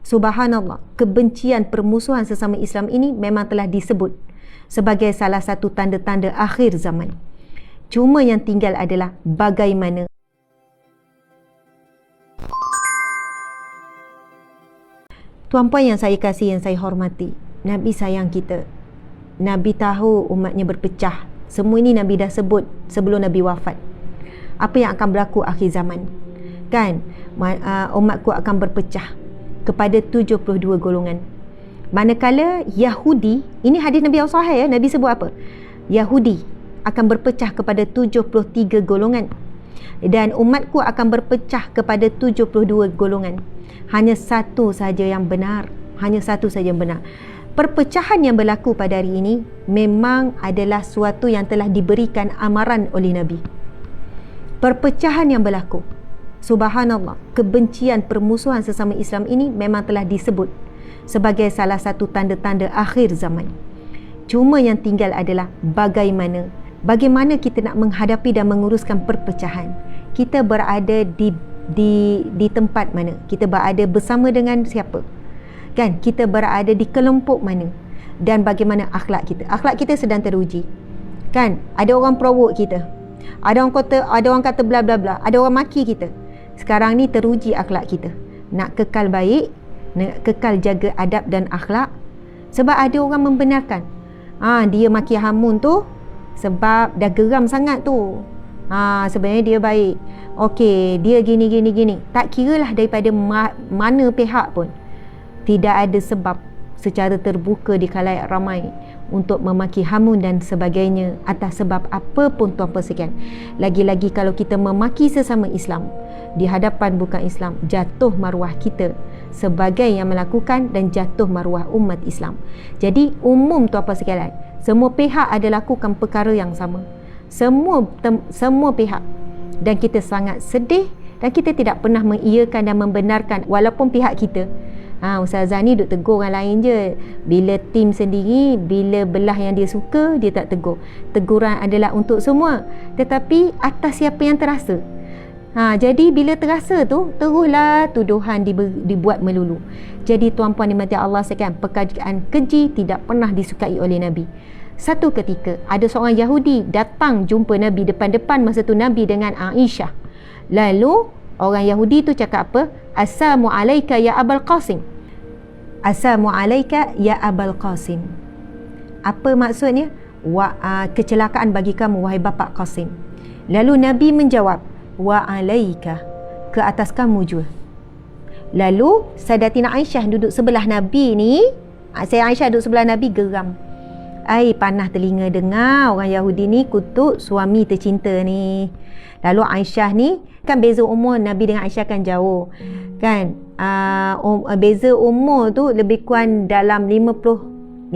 Subhanallah, kebencian permusuhan sesama Islam ini memang telah disebut sebagai salah satu tanda-tanda akhir zaman. Cuma yang tinggal adalah bagaimana. Tuan-puan yang saya kasih, yang saya hormati, Nabi sayang kita. Nabi tahu umatnya berpecah. Semua ini Nabi dah sebut sebelum Nabi wafat. Apa yang akan berlaku akhir zaman? Kan? Umatku akan berpecah kepada 72 golongan. Manakala Yahudi, ini hadis Nabi al-Sahih ya, Nabi sebut apa? Yahudi akan berpecah kepada 73 golongan. Dan umatku akan berpecah kepada 72 golongan. Hanya satu saja yang benar. Hanya satu saja yang benar. Perpecahan yang berlaku pada hari ini memang adalah suatu yang telah diberikan amaran oleh Nabi. Perpecahan yang berlaku, subhanallah, kebencian permusuhan sesama Islam ini memang telah disebut sebagai salah satu tanda-tanda akhir zaman. Cuma yang tinggal adalah bagaimana kita nak menghadapi dan menguruskan perpecahan. Kita berada di tempat mana? Kita berada bersama dengan siapa? Kan? Kita berada di kelompok mana? Dan bagaimana akhlak kita? Akhlak kita sedang teruji. Kan? Ada orang provoke kita. Ada orang kata bla bla bla. Ada orang maki kita. Sekarang ni teruji akhlak kita. Nak kekal baik, nak kekal jaga adab dan akhlak. Sebab ada orang membenarkan. Dia maki Hamun tu sebab dah geram sangat tu. Sebenarnya dia baik. Okey, dia gini. Tak kiralah daripada mana pihak pun. Tidak ada sebab secara terbuka di khalayak ramai untuk memaki Hamun dan sebagainya atas sebab apa pun tuan-puan sekalian. Lagi-lagi kalau kita memaki sesama Islam di hadapan bukan Islam, jatuh maruah kita sebagai yang melakukan dan jatuh maruah umat Islam. Jadi umum tuan-puan sekalian, semua pihak ada lakukan perkara yang sama. Semua pihak. Dan kita sangat sedih dan kita tidak pernah mengiyakan dan membenarkan walaupun pihak kita Ustazah ni duk tegur orang lain je. Bila tim sendiri, bila belah yang dia suka, dia tak tegur. Teguran adalah untuk semua, tetapi atas siapa yang terasa. Jadi bila terasa tu, teruslah tuduhan dibuat melulu. Jadi tuan-puan dimati Allah sekalian, pekerjaan keji tidak pernah disukai oleh Nabi. Satu ketika ada seorang Yahudi datang jumpa Nabi depan-depan. Masa tu Nabi dengan Aisyah. Lalu orang Yahudi tu cakap apa? Assalamualaikum ya Abul Qasim. Assalamualaikum ya Abul Qasim. Apa maksudnya? Kecelakaan bagi kamu wahai bapa Qasim. Lalu Nabi menjawab, wa alaika, ke atas kamu juga. Lalu Sayyidatina Aisyah duduk sebelah Nabi ni. Saya Aisyah duduk sebelah Nabi, geram. Panah telinga dengar orang Yahudi ni kutuk suami tercinta ni. Lalu Aisyah ni, kan beza umur Nabi dengan Aisyah kan jauh. Kan? Beza umur tu lebih kurang dalam 45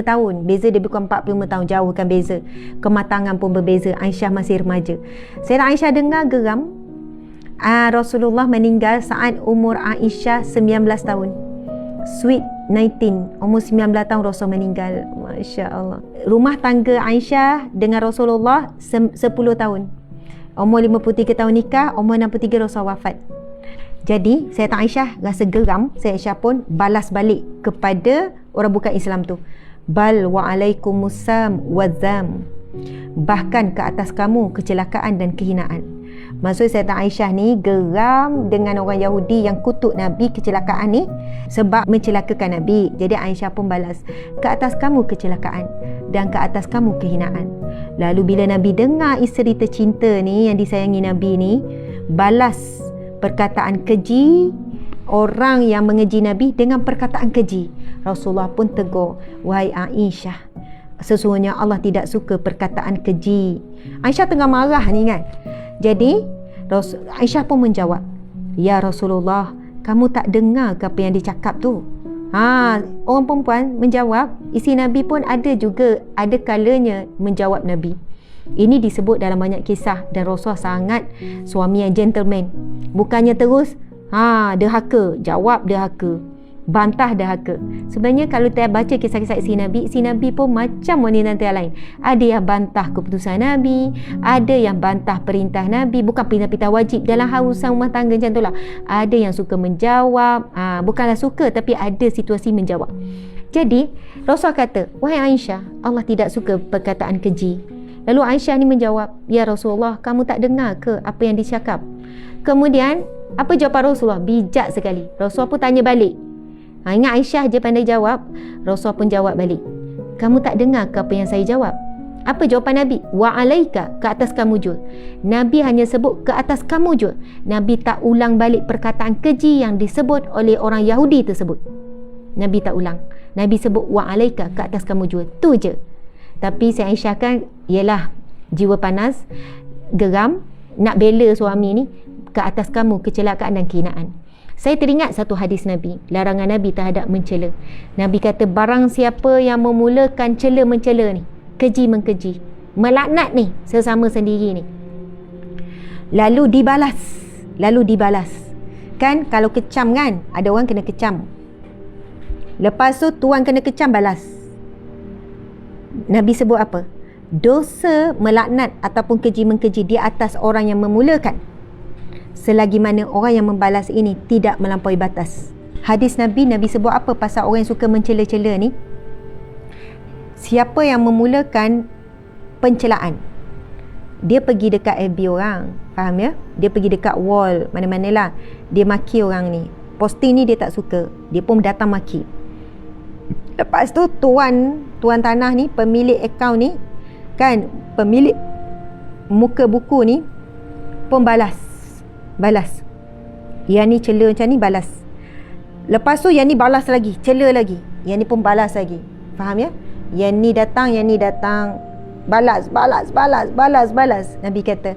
tahun. Beza dia lebih kurang 45 tahun. Jauh kan beza. Kematangan pun berbeza. Aisyah masih remaja. Sayyidah Aisyah dengar geram. Rasulullah meninggal saat umur Aisyah 19 tahun. Sweet 19, umur 19 tahun Rasul meninggal. Masya Allah. Rumah tangga Aisyah dengan Rasulullah 10 tahun. Umur 53 tahun nikah, umur 63 Rasul wafat. Jadi Sayyidah Aisyah rasa geram. Sayyidah Aisyah pun balas balik kepada orang bukan Islam tu. Bal wa alaikumusam wazam. Bahkan ke atas kamu kecelakaan dan kehinaan. Maksud Sayyidah Aisyah ni geram dengan orang Yahudi yang kutuk Nabi kecelakaan ni sebab mencelakakan Nabi. Jadi Aisyah pun balas, ke atas kamu kecelakaan dan ke atas kamu kehinaan. Lalu bila Nabi dengar isteri tercinta ni yang disayangi Nabi ni balas perkataan keji orang yang mengeji Nabi dengan perkataan keji, Rasulullah pun tegur, wahai Aisyah, sesungguhnya Allah tidak suka perkataan keji. Aisyah tengah marah ni kan. Jadi Aisyah pun menjawab, ya Rasulullah, kamu tak dengar ke apa yang dicakap tu? Orang perempuan menjawab. Isteri Nabi pun ada kalanya menjawab Nabi. Ini disebut dalam banyak kisah. Dan Rasulullah sangat suami yang gentleman. Bukannya terus derhaka, jawab derhaka. bantah dahaka. Sebenarnya kalau kita baca kisah-kisah si Nabi pun macam wanita lain. Ada yang bantah keputusan Nabi, ada yang bantah perintah Nabi, bukan perintah-perintah wajib dalam urusan rumah tangga macam tu lah. Ada yang suka menjawab, bukanlah suka tapi ada situasi menjawab. Jadi Rasul kata, wahai Aisyah, Allah tidak suka perkataan keji. Lalu Aisyah ni menjawab, ya Rasulullah, kamu tak dengar ke apa yang dicakap? Kemudian apa jawapan Rasulullah? Bijak sekali. Rasulullah pun tanya balik. Ingat Aisyah je pandai jawab, Rasulullah pun jawab balik. Kamu tak dengar ke apa yang saya jawab? Apa jawapan Nabi? Wa alaika, ke atas kamu je. Nabi hanya sebut ke atas kamu je. Nabi tak ulang balik perkataan keji yang disebut oleh orang Yahudi tersebut. Nabi tak ulang. Nabi sebut wa alaika, ke atas kamu je. Tu je. Tapi si Aisyah kan ialah jiwa panas, geram, nak bela suami ni, ke atas kamu kecelakaan dan kehinaan. Saya teringat satu hadis Nabi, larangan Nabi terhadap mencela. Nabi kata, barang siapa yang memulakan cela-mencela ni, keji-mengkeji, melaknat ni sesama sendiri ni, lalu dibalas. Kan kalau kecam kan, ada orang kena kecam, lepas tu tuan kena kecam balas. Nabi sebut apa? Dosa melaknat ataupun keji-mengkeji di atas orang yang memulakan, selagi mana orang yang membalas ini tidak melampaui batas. Hadis Nabi sebut apa pasal orang yang suka mencela-cela ni? Siapa yang memulakan pencelaan, dia pergi dekat FB orang, faham ya? Dia pergi dekat wall mana-manalah, dia maki orang ni, posting ni dia tak suka, dia pun datang maki. Lepas tu tuan tanah ni, pemilik akaun ni kan, pemilik muka buku ni pun balas. Yang ni cela macam ni, balas. Lepas tu yang ni balas lagi, cela lagi, yang ni pun balas lagi. Faham ya? Yang ni datang, balas. Nabi kata,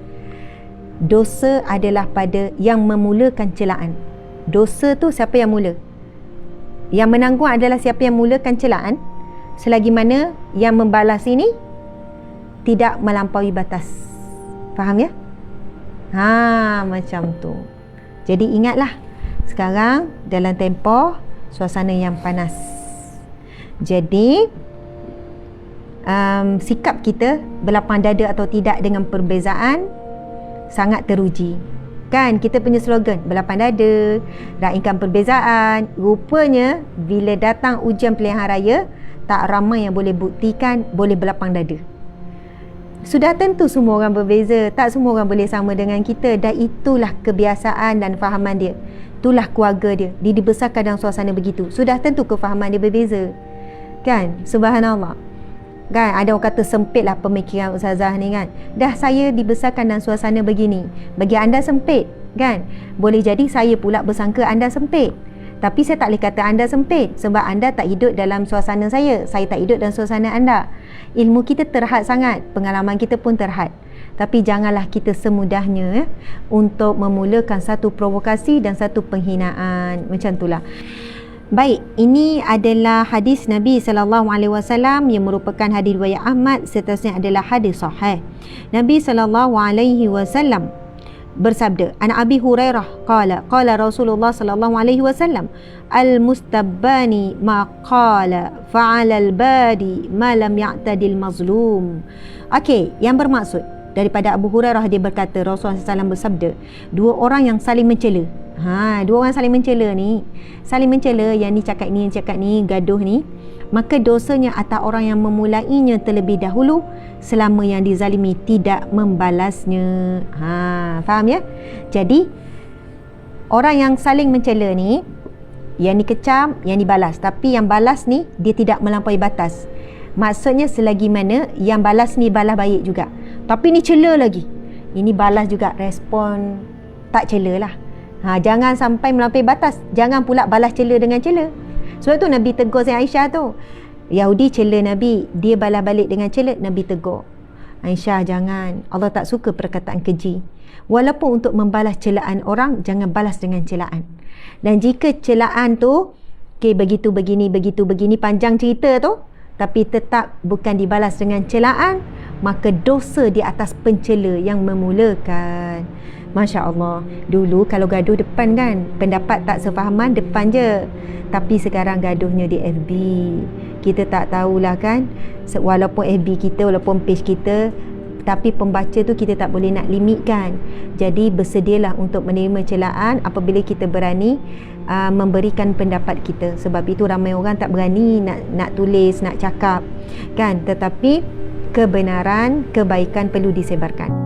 dosa adalah pada yang memulakan celaan. Dosa tu siapa yang mula? Yang menanggung adalah siapa yang mulakan celaan, selagi mana yang membalas ini tidak melampaui batas. Faham ya? Macam tu. Jadi ingatlah, sekarang dalam tempoh suasana yang panas. Jadi sikap kita berlapang dada atau tidak dengan perbezaan sangat teruji. Kan kita punya slogan, berlapang dada, raikan perbezaan. Rupanya bila datang ujian pilihan raya, tak ramai yang boleh buktikan boleh berlapang dada. Sudah tentu semua orang berbeza, tak semua orang boleh sama dengan kita, dan itulah kebiasaan dan fahaman dia. Itulah keluarga dia. Dia dibesarkan dalam suasana begitu. Sudah tentu kefahaman dia berbeza. Kan? Subhanallah. Kan ada orang kata sempit lah pemikiran ustazah ni kan. Dah saya dibesarkan dalam suasana begini, bagi anda sempit kan. Boleh jadi saya pula bersangka anda sempit, tapi saya tak boleh kata anda sempit sebab anda tak hidup dalam suasana saya tak hidup dalam suasana anda. Ilmu kita terhad sangat, pengalaman kita pun terhad. Tapi janganlah kita semudahnya untuk memulakan satu provokasi dan satu penghinaan. Macam itulah. Baik, ini adalah hadis Nabi SAW yang merupakan hadis riwayat Ahmad. Seterusnya adalah hadis sahih. Nabi SAW bersabda, an Abi Hurairah qala Rasulullah SAW, al-mustabbani ma qala fa'ala al-badi ma lam ya'tadil mazlum. Okey, yang bermaksud daripada Abu Hurairah, dia berkata Rasulullah SAW bersabda, dua orang yang saling mencela. Dua orang saling mencela ni, yang ni cakap ni, gaduh ni, maka dosanya atas orang yang memulainya terlebih dahulu selama yang dizalimi tidak membalasnya. Faham ya? Jadi orang yang saling mencela ni, yang ni kecam, yang ni balas, tapi yang balas ni dia tidak melampaui batas. Maksudnya selagi mana yang balas ni balas baik juga, tapi ni cela lagi, ini balas juga, respon tak cela lah. Jangan sampai melampaui batas. Jangan pula balas cela dengan cela. Sebab tu Nabi tegur Sayyidah Aisyah tu. Yahudi cela Nabi, dia balas balik dengan cela, Nabi tegur. Aisyah, jangan. Allah tak suka perkataan keji. Walaupun untuk membalas celaan orang, jangan balas dengan celaan. Dan jika celaan tu begitu begini panjang cerita tu, tapi tetap bukan dibalas dengan celaan, maka dosa di atas pencela yang memulakan. Masya Allah. Dulu kalau gaduh depan kan, pendapat tak sefahaman depan je. Tapi sekarang gaduhnya di FB. Kita tak tahulah kan, walaupun FB kita, walaupun page kita, tapi pembaca tu kita tak boleh nak limitkan. Jadi bersedialah untuk menerima celaan apabila kita berani memberikan pendapat kita. Sebab itu ramai orang tak berani nak tulis, nak cakap kan. Tetapi kebenaran, kebaikan perlu disebarkan.